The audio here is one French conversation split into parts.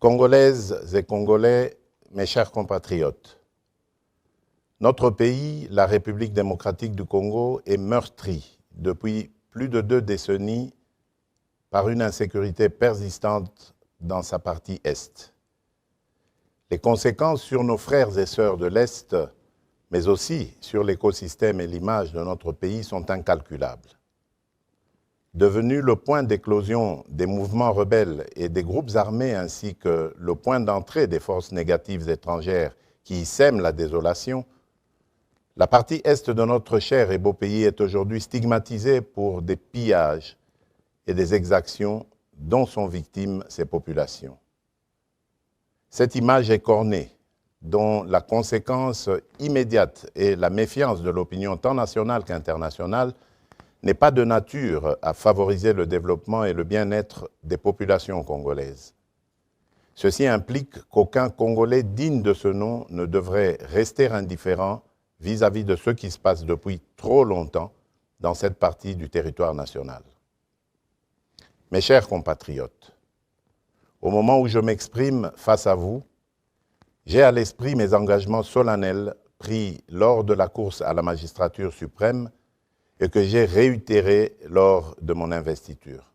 Congolaises et Congolais, mes chers compatriotes, notre pays, la République démocratique du Congo, est meurtri depuis plus de 2 décennies par une insécurité persistante dans sa partie Est. Les conséquences sur nos frères et sœurs de l'Est, mais aussi sur l'écosystème et l'image de notre pays sont incalculables. Devenu le point d'éclosion des mouvements rebelles et des groupes armés ainsi que le point d'entrée des forces négatives étrangères qui y sèment la désolation, la partie Est de notre cher et beau pays est aujourd'hui stigmatisée pour des pillages et des exactions dont sont victimes ces populations. Cette image écornée, dont la conséquence immédiate est la méfiance de l'opinion tant nationale qu'internationale, n'est pas de nature à favoriser le développement et le bien-être des populations congolaises. Ceci implique qu'aucun Congolais digne de ce nom ne devrait rester indifférent vis-à-vis de ce qui se passe depuis trop longtemps dans cette partie du territoire national. Mes chers compatriotes, au moment où je m'exprime face à vous, j'ai à l'esprit mes engagements solennels pris lors de la course à la magistrature suprême et que j'ai réitéré lors de mon investiture.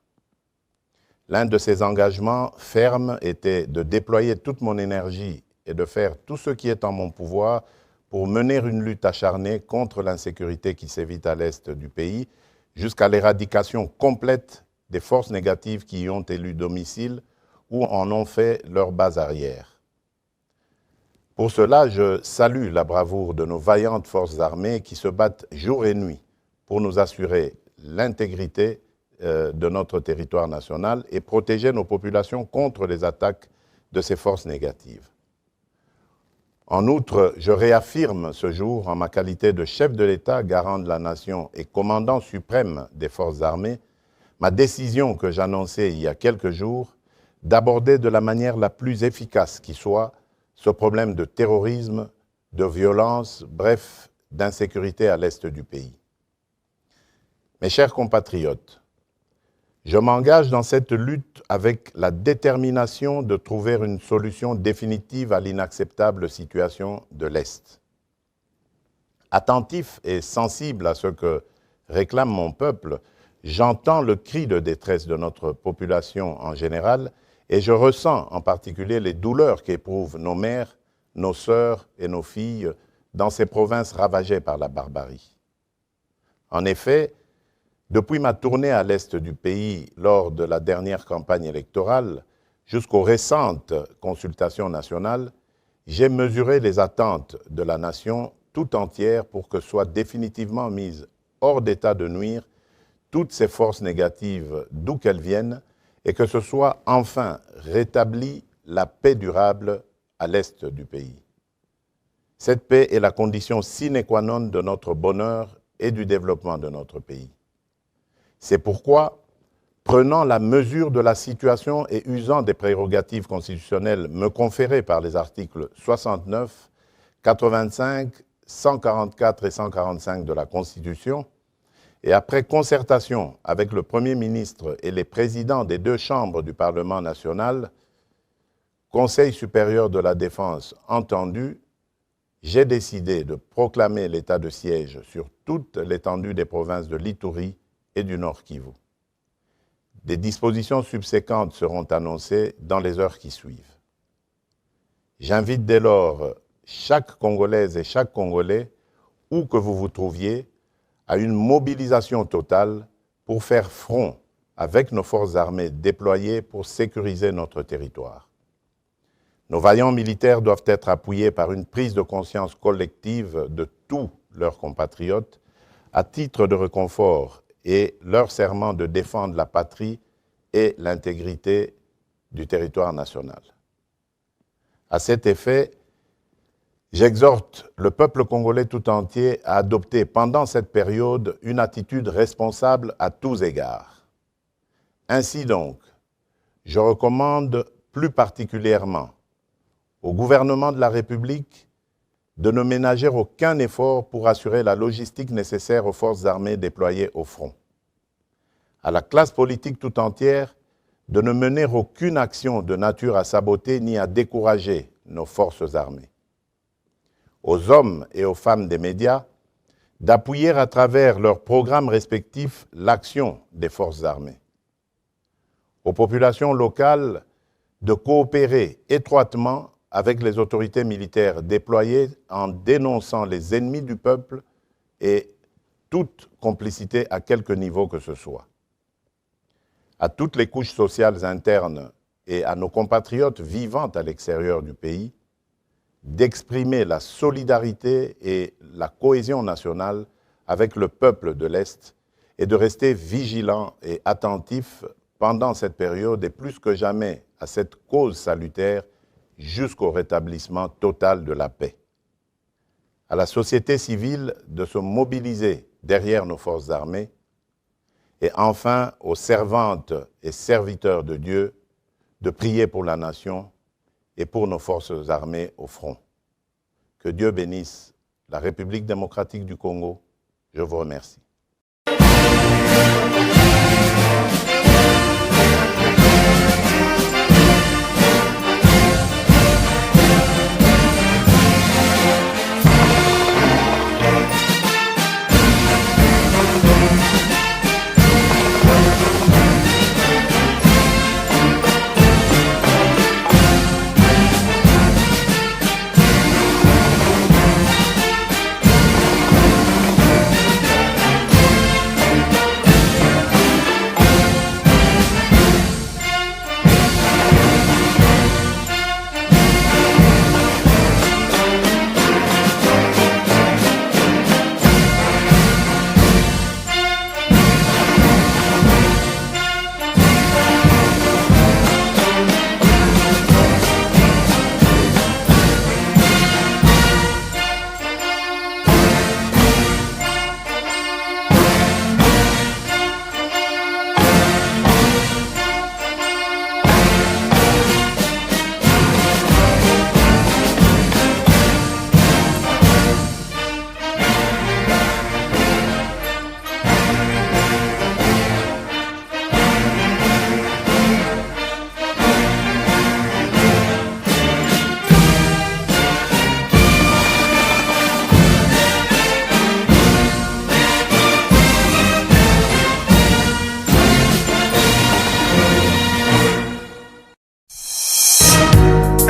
L'un de ces engagements fermes était de déployer toute mon énergie et de faire tout ce qui est en mon pouvoir pour mener une lutte acharnée contre l'insécurité qui sévit à l'est du pays, jusqu'à l'éradication complète des forces négatives qui y ont élu domicile ou en ont fait leur base arrière. Pour cela, je salue la bravoure de nos vaillantes forces armées qui se battent jour et nuit pour nous assurer l'intégrité de notre territoire national et protéger nos populations contre les attaques de ces forces négatives. En outre, je réaffirme ce jour, en ma qualité de chef de l'État, garant de la nation et commandant suprême des forces armées, ma décision que j'annonçais il y a quelques jours d'aborder de la manière la plus efficace qui soit ce problème de terrorisme, de violence, bref, d'insécurité à l'est du pays. Mes chers compatriotes, je m'engage dans cette lutte avec la détermination de trouver une solution définitive à l'inacceptable situation de l'Est. Attentif et sensible à ce que réclame mon peuple, j'entends le cri de détresse de notre population en général et je ressens en particulier les douleurs qu'éprouvent nos mères, nos sœurs et nos filles dans ces provinces ravagées par la barbarie. En effet, depuis ma tournée à l'est du pays lors de la dernière campagne électorale jusqu'aux récentes consultations nationales, j'ai mesuré les attentes de la nation tout entière pour que soient définitivement mises hors d'état de nuire toutes ces forces négatives d'où qu'elles viennent et que ce soit enfin rétablie la paix durable à l'est du pays. Cette paix est la condition sine qua non de notre bonheur et du développement de notre pays. C'est pourquoi, prenant la mesure de la situation et usant des prérogatives constitutionnelles me conférées par les articles 69, 85, 144 et 145 de la Constitution, et après concertation avec le Premier ministre et les présidents des 2 chambres du Parlement national, Conseil supérieur de la défense entendu, j'ai décidé de proclamer l'état de siège sur toute l'étendue des provinces de l'Ituri et du Nord Kivu. Des dispositions subséquentes seront annoncées dans les heures qui suivent. J'invite dès lors chaque Congolaise et chaque Congolais, où que vous vous trouviez, à une mobilisation totale pour faire front avec nos forces armées déployées pour sécuriser notre territoire. Nos vaillants militaires doivent être appuyés par une prise de conscience collective de tous leurs compatriotes à titre de réconfort et leur serment de défendre la patrie et l'intégrité du territoire national. À cet effet, j'exhorte le peuple congolais tout entier à adopter pendant cette période une attitude responsable à tous égards. Ainsi donc, je recommande plus particulièrement au gouvernement de la République de ne ménager aucun effort pour assurer la logistique nécessaire aux forces armées déployées au front. À la classe politique tout entière de ne mener aucune action de nature à saboter ni à décourager nos forces armées. Aux hommes et aux femmes des médias d'appuyer à travers leurs programmes respectifs l'action des forces armées. Aux populations locales de coopérer étroitement avec les autorités militaires déployées en dénonçant les ennemis du peuple et toute complicité à quelque niveau que ce soit. À toutes les couches sociales internes et à nos compatriotes vivant à l'extérieur du pays, d'exprimer la solidarité et la cohésion nationale avec le peuple de l'Est et de rester vigilants et attentifs pendant cette période et plus que jamais à cette cause salutaire jusqu'au rétablissement total de la paix. À la société civile de se mobiliser derrière nos forces armées et enfin aux servantes et serviteurs de Dieu de prier pour la nation et pour nos forces armées au front. Que Dieu bénisse la République démocratique du Congo. Je vous remercie.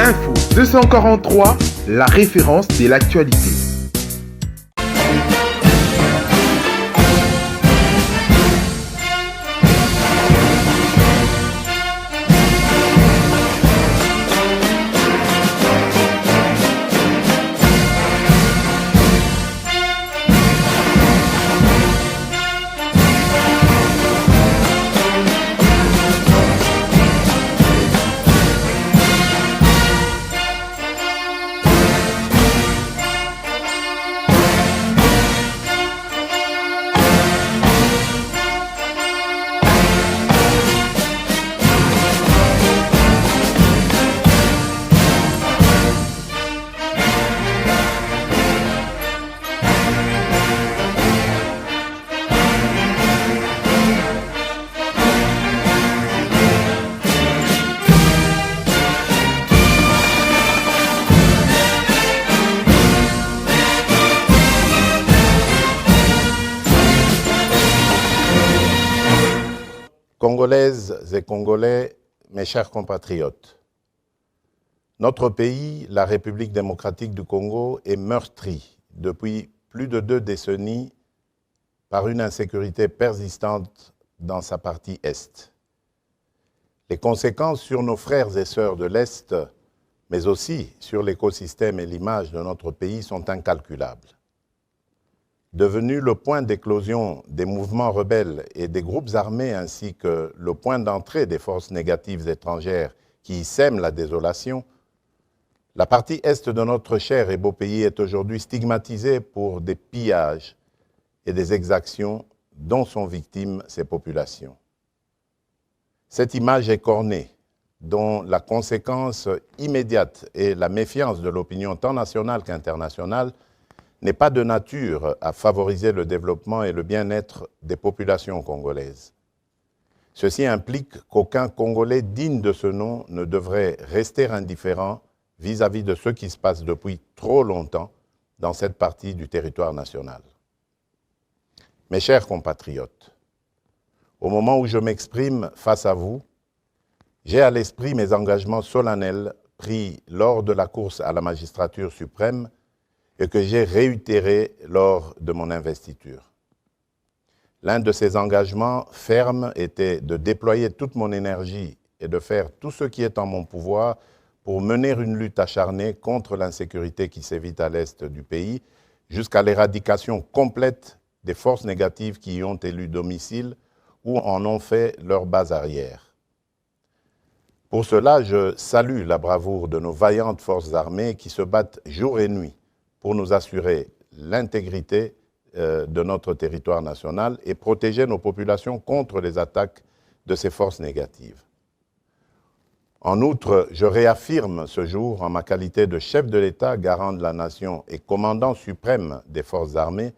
Info 243, la référence de l'actualité. Congolaises et Congolais, mes chers compatriotes, notre pays, la République démocratique du Congo, est meurtri depuis plus de 2 décennies par une insécurité persistante dans sa partie Est. Les conséquences sur nos frères et sœurs de l'Est, mais aussi sur l'écosystème et l'image de notre pays sont incalculables. Devenu le point d'éclosion des mouvements rebelles et des groupes armés ainsi que le point d'entrée des forces négatives étrangères qui y sèment la désolation, la partie est de notre cher et beau pays est aujourd'hui stigmatisée pour des pillages et des exactions dont sont victimes ces populations. Cette image écornée, dont la conséquence immédiate est la méfiance de l'opinion tant nationale qu'internationale, n'est pas de nature à favoriser le développement et le bien-être des populations congolaises. Ceci implique qu'aucun Congolais digne de ce nom ne devrait rester indifférent vis-à-vis de ce qui se passe depuis trop longtemps dans cette partie du territoire national. Mes chers compatriotes, au moment où je m'exprime face à vous, j'ai à l'esprit mes engagements solennels pris lors de la course à la magistrature suprême et que j'ai réitérés lors de mon investiture. L'un de ces engagements fermes était de déployer toute mon énergie et de faire tout ce qui est en mon pouvoir pour mener une lutte acharnée contre l'insécurité qui sévit à l'est du pays, jusqu'à l'éradication complète des forces négatives qui y ont élu domicile ou en ont fait leur base arrière. Pour cela, je salue la bravoure de nos vaillantes forces armées qui se battent jour et nuit pour nous assurer l'intégrité de notre territoire national et protéger nos populations contre les attaques de ces forces négatives. En outre, je réaffirme ce jour, en ma qualité de chef de l'État, garant de la nation et commandant suprême des forces armées,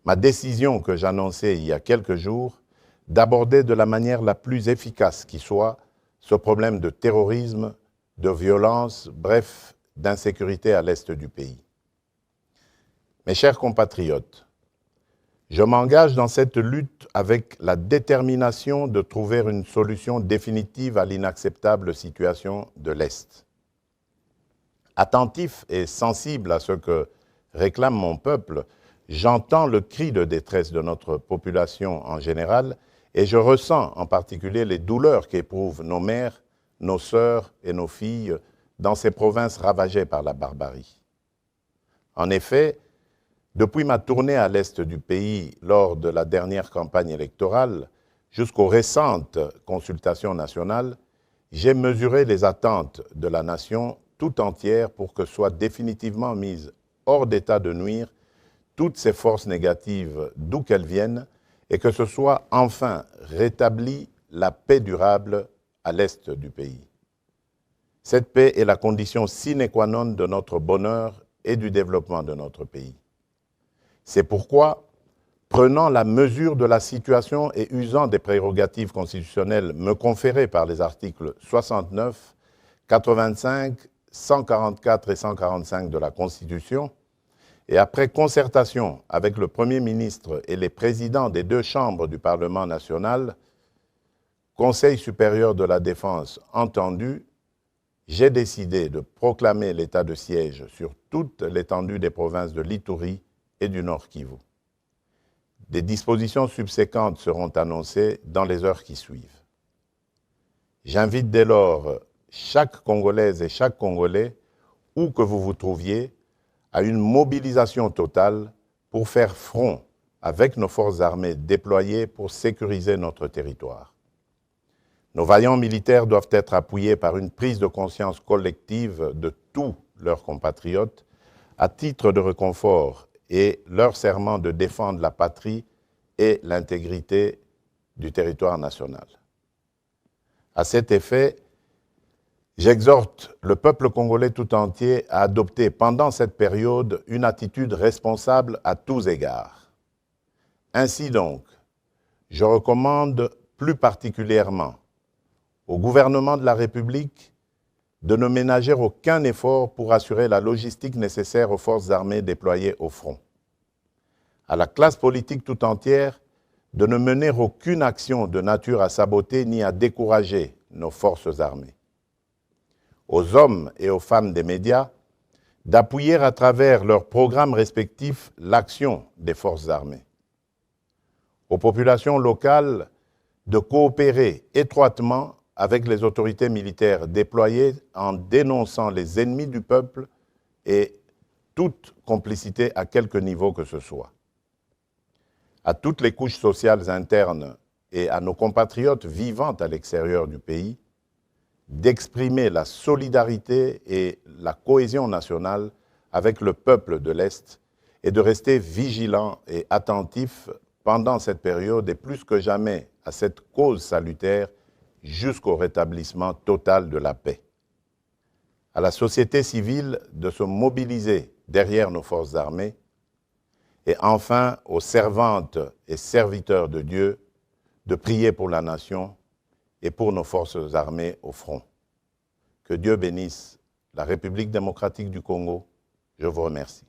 ma décision que j'annonçais il y a quelques jours d'aborder de la manière la plus efficace qui soit ce problème de terrorisme, de violence, bref, d'insécurité à l'est du pays. Mes chers compatriotes, je m'engage dans cette lutte avec la détermination de trouver une solution définitive à l'inacceptable situation de l'Est. Attentif et sensible à ce que réclame mon peuple, j'entends le cri de détresse de notre population en général et je ressens en particulier les douleurs qu'éprouvent nos mères, nos sœurs et nos filles dans ces provinces ravagées par la barbarie. En effet, depuis ma tournée à l'est du pays lors de la dernière campagne électorale jusqu'aux récentes consultations nationales, j'ai mesuré les attentes de la nation tout entière pour que soient définitivement mises hors d'état de nuire toutes ces forces négatives d'où qu'elles viennent et que ce soit enfin rétablie la paix durable à l'est du pays. Cette paix est la condition sine qua non de notre bonheur et du développement de notre pays. C'est pourquoi, prenant la mesure de la situation et usant des prérogatives constitutionnelles me conférées par les articles 69, 85, 144 et 145 de la Constitution, et après concertation avec le Premier ministre et les présidents des deux chambres du Parlement national, Conseil supérieur de la défense entendu, j'ai décidé de proclamer l'état de siège sur toute l'étendue des provinces de l'Ituri et du Nord Kivu. Des dispositions subséquentes seront annoncées dans les heures qui suivent. J'invite dès lors chaque Congolaise et chaque Congolais, où que vous vous trouviez, à une mobilisation totale pour faire front avec nos forces armées déployées pour sécuriser notre territoire. Nos vaillants militaires doivent être appuyés par une prise de conscience collective de tous leurs compatriotes à titre de réconfort et leur serment de défendre la patrie et l'intégrité du territoire national. À cet effet, j'exhorte le peuple congolais tout entier à adopter pendant cette période une attitude responsable à tous égards. Ainsi donc, je recommande plus particulièrement au gouvernement de la République de ne ménager aucun effort pour assurer la logistique nécessaire aux forces armées déployées au front. À la classe politique tout entière de ne mener aucune action de nature à saboter ni à décourager nos forces armées. Aux hommes et aux femmes des médias d'appuyer à travers leurs programmes respectifs l'action des forces armées. Aux populations locales de coopérer étroitement avec les autorités militaires déployées en dénonçant les ennemis du peuple et toute complicité à quelque niveau que ce soit. À toutes les couches sociales internes et à nos compatriotes vivant à l'extérieur du pays, d'exprimer la solidarité et la cohésion nationale avec le peuple de l'Est et de rester vigilants et attentifs pendant cette période et plus que jamais à cette cause salutaire jusqu'au rétablissement total de la paix. À la société civile de se mobiliser derrière nos forces armées et enfin aux servantes et serviteurs de Dieu de prier pour la nation et pour nos forces armées au front. Que Dieu bénisse la République démocratique du Congo. Je vous remercie.